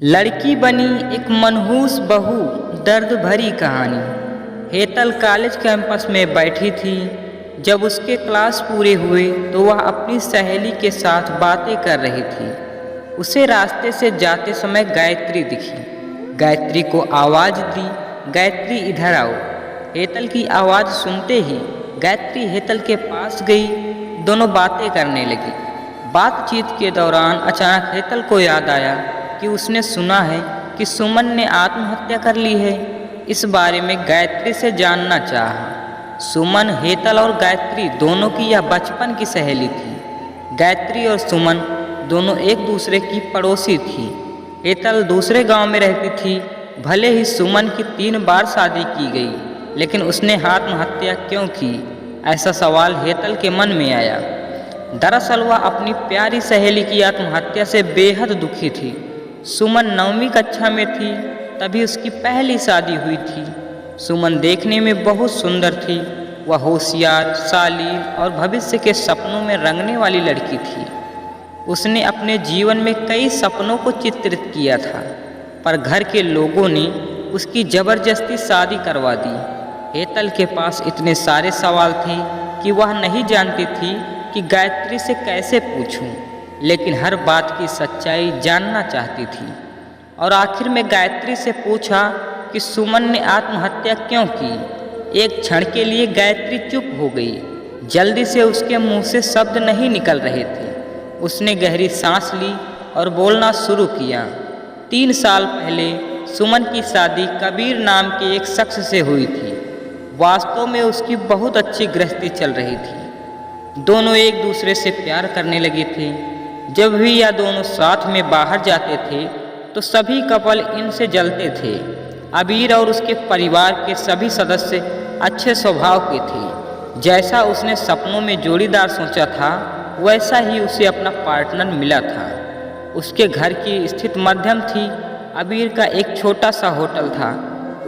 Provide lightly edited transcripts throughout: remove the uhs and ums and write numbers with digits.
लड़की बनी एक मनहूस बहू, दर्द भरी कहानी। हेतल कॉलेज कैंपस में बैठी थी। जब उसके क्लास पूरे हुए तो वह अपनी सहेली के साथ बातें कर रही थी। उसे रास्ते से जाते समय गायत्री दिखी। गायत्री को आवाज़ दी, गायत्री इधर आओ। हेतल की आवाज़ सुनते ही गायत्री हेतल के पास गई। दोनों बातें करने लगी। बातचीत के दौरान अचानक हेतल को याद आया कि उसने सुना है कि सुमन ने आत्महत्या कर ली है। इस बारे में गायत्री से जानना चाहा। सुमन, हेतल और गायत्री दोनों की यह बचपन की सहेली थी। गायत्री और सुमन दोनों एक दूसरे की पड़ोसी थी। हेतल दूसरे गांव में रहती थी। भले ही सुमन की 3 बार शादी की गई, लेकिन उसने आत्महत्या क्यों की, ऐसा सवाल हेतल के मन में आया। दरअसल वह अपनी प्यारी सहेली की आत्महत्या से बेहद दुखी थी। सुमन 9वीं कक्षा में थी, तभी उसकी पहली शादी हुई थी। सुमन देखने में बहुत सुंदर थी। वह होशियार, शालीन और भविष्य के सपनों में रंगने वाली लड़की थी। उसने अपने जीवन में कई सपनों को चित्रित किया था, पर घर के लोगों ने उसकी ज़बरदस्ती शादी करवा दी। हेतल के पास इतने सारे सवाल थे कि वह नहीं जानती थी कि गायत्री से कैसे पूछूं, लेकिन हर बात की सच्चाई जानना चाहती थी। और आखिर में गायत्री से पूछा कि सुमन ने आत्महत्या क्यों की। एक क्षण के लिए गायत्री चुप हो गई। जल्दी से उसके मुंह से शब्द नहीं निकल रहे थे। उसने गहरी सांस ली और बोलना शुरू किया। 3 साल पहले सुमन की शादी कबीर नाम के एक शख्स से हुई थी। वास्तव में उसकी बहुत अच्छी गृहस्थी चल रही थी। दोनों एक दूसरे से प्यार करने लगे थे। जब भी यह दोनों साथ में बाहर जाते थे तो सभी कपल इनसे जलते थे। अबीर और उसके परिवार के सभी सदस्य अच्छे स्वभाव के थे। जैसा उसने सपनों में जोड़ीदार सोचा था, वैसा ही उसे अपना पार्टनर मिला था। उसके घर की स्थिति मध्यम थी। अबीर का एक छोटा सा होटल था।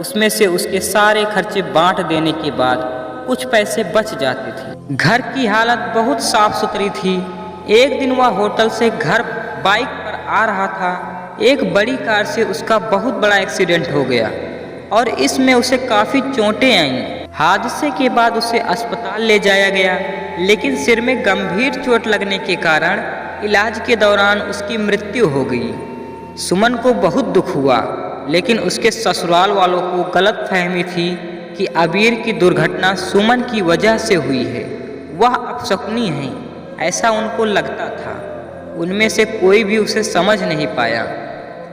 उसमें से उसके सारे खर्चे बांट देने के बाद कुछ पैसे बच जाते थे। घर की हालत बहुत साफ सुथरी थी। एक दिन वह होटल से घर बाइक पर आ रहा था। एक बड़ी कार से उसका बहुत बड़ा एक्सीडेंट हो गया और इसमें उसे काफ़ी चोटें आईं। हादसे के बाद उसे अस्पताल ले जाया गया, लेकिन सिर में गंभीर चोट लगने के कारण इलाज के दौरान उसकी मृत्यु हो गई। सुमन को बहुत दुख हुआ, लेकिन उसके ससुराल वालों को गलतफहमी थी कि अबीर की दुर्घटना सुमन की वजह से हुई है। वह अपशकुनी है, ऐसा उनको लगता था। उनमें से कोई भी उसे समझ नहीं पाया।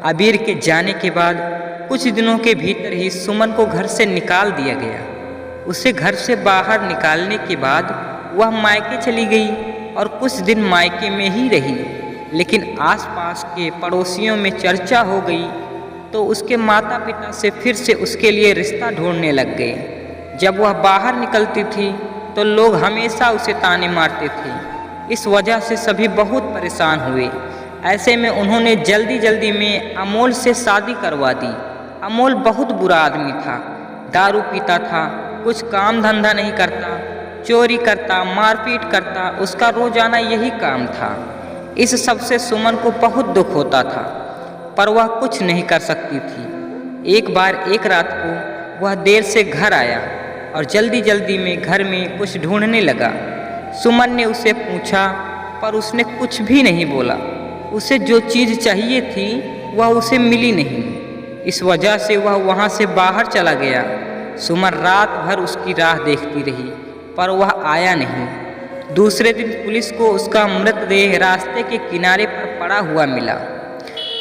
अबीर के जाने के बाद कुछ दिनों के भीतर ही सुमन को घर से निकाल दिया गया। उसे घर से बाहर निकालने के बाद वह मायके चली गई और कुछ दिन मायके में ही रही। लेकिन आसपास के पड़ोसियों में चर्चा हो गई तो उसके माता पिता से फिर से उसके लिए रिश्ता ढूंढने लग गए। जब वह बाहर निकलती थी तो लोग हमेशा उसे ताने मारते थे। इस वजह से सभी बहुत परेशान हुए। ऐसे में उन्होंने जल्दी जल्दी में अमोल से शादी करवा दी। अमोल बहुत बुरा आदमी था। दारू पीता था, कुछ काम धंधा नहीं करता, चोरी करता, मारपीट करता। उसका रोजाना यही काम था। इस सब से सुमन को बहुत दुख होता था, पर वह कुछ नहीं कर सकती थी। एक बार एक रात को वह देर से घर आया और जल्दी जल्दी में घर में कुछ ढूंढने लगा। सुमन ने उसे पूछा, पर उसने कुछ भी नहीं बोला। उसे जो चीज़ चाहिए थी वह उसे मिली नहीं। इस वजह से वह वहाँ से बाहर चला गया। सुमन रात भर उसकी राह देखती रही, पर वह आया नहीं। दूसरे दिन पुलिस को उसका मृतदेह रास्ते के किनारे पर पड़ा हुआ मिला।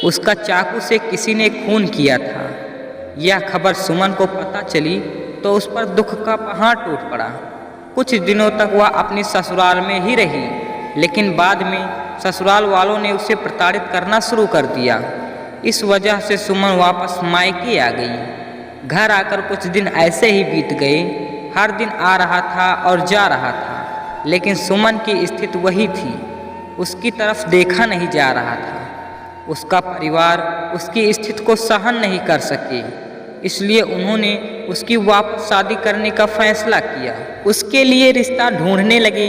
उसका चाकू से किसी ने खून किया था। यह खबर सुमन को पता चली तो उस पर दुख का पहाड़ टूट पड़ा। कुछ दिनों तक वह अपनी ससुराल में ही रही, लेकिन बाद में ससुराल वालों ने उसे प्रताड़ित करना शुरू कर दिया। इस वजह से सुमन वापस मायके आ गई। घर आकर कुछ दिन ऐसे ही बीत गए। हर दिन आ रहा था और जा रहा था, लेकिन सुमन की स्थिति वही थी। उसकी तरफ देखा नहीं जा रहा था। उसका परिवार उसकी स्थिति को सहन नहीं कर सके, इसलिए उन्होंने उसकी वापस शादी करने का फैसला किया। उसके लिए रिश्ता ढूंढने लगे।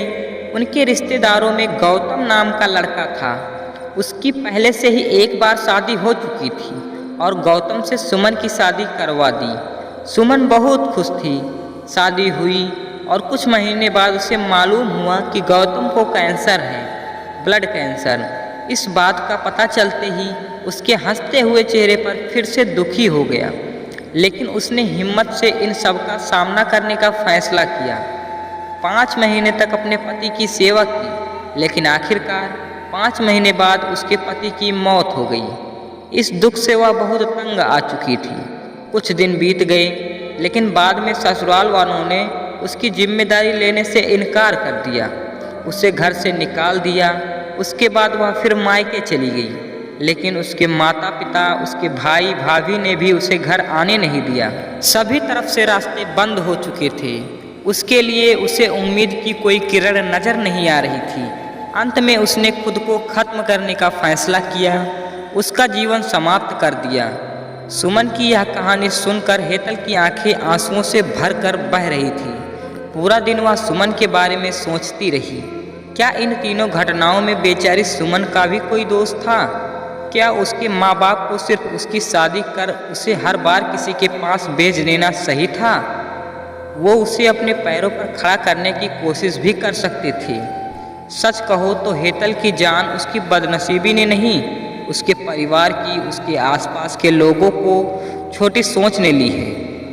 उनके रिश्तेदारों में गौतम नाम का लड़का था। उसकी पहले से ही एक बार शादी हो चुकी थी और गौतम से सुमन की शादी करवा दी। सुमन बहुत खुश थी। शादी हुई और कुछ महीने बाद उसे मालूम हुआ कि गौतम को कैंसर है, ब्लड कैंसर। इस बात का पता चलते ही उसके हंसते हुए चेहरे पर फिर से दुखी हो गया, लेकिन उसने हिम्मत से इन सब का सामना करने का फैसला किया। 5 महीने तक अपने पति की सेवा की, लेकिन आखिरकार 5 महीने बाद उसके पति की मौत हो गई। इस दुख से वह बहुत तंग आ चुकी थी। कुछ दिन बीत गए, लेकिन बाद में ससुराल वालों ने उसकी जिम्मेदारी लेने से इनकार कर दिया, उसे घर से निकाल दिया। उसके बाद वह फिर मायके चली गई, लेकिन उसके माता पिता, उसके भाई भाभी ने भी उसे घर आने नहीं दिया। सभी तरफ से रास्ते बंद हो चुके थे। उसके लिए उसे उम्मीद की कोई किरण नजर नहीं आ रही थी। अंत में उसने खुद को खत्म करने का फैसला किया, उसका जीवन समाप्त कर दिया। सुमन की यह कहानी सुनकर हेतल की आंखें आंसुओं से भरकर बह रही थी। पूरा दिन वह सुमन के बारे में सोचती रही। क्या इन तीनों घटनाओं में बेचारी सुमन का भी कोई दोष था? क्या उसके माँ बाप को सिर्फ उसकी शादी कर उसे हर बार किसी के पास भेज देना सही था? वो उसे अपने पैरों पर खड़ा करने की कोशिश भी कर सकते थे। सच कहो तो हेतल की जान उसकी बदनसीबी ने नहीं, उसके परिवार की, उसके आसपास के लोगों को छोटी सोच ने ली है।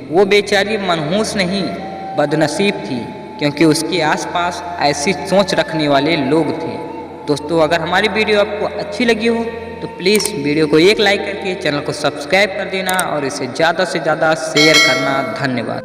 वो बेचारी मनहूस नहीं, बदनसीब थी, क्योंकि उसके आसपास ऐसी सोच रखने वाले लोग थे। दोस्तों, अगर हमारी वीडियो आपको अच्छी लगी हो तो प्लीज़ वीडियो को एक लाइक करके चैनल को सब्सक्राइब कर देना और इसे ज़्यादा से ज़्यादा शेयर करना। धन्यवाद।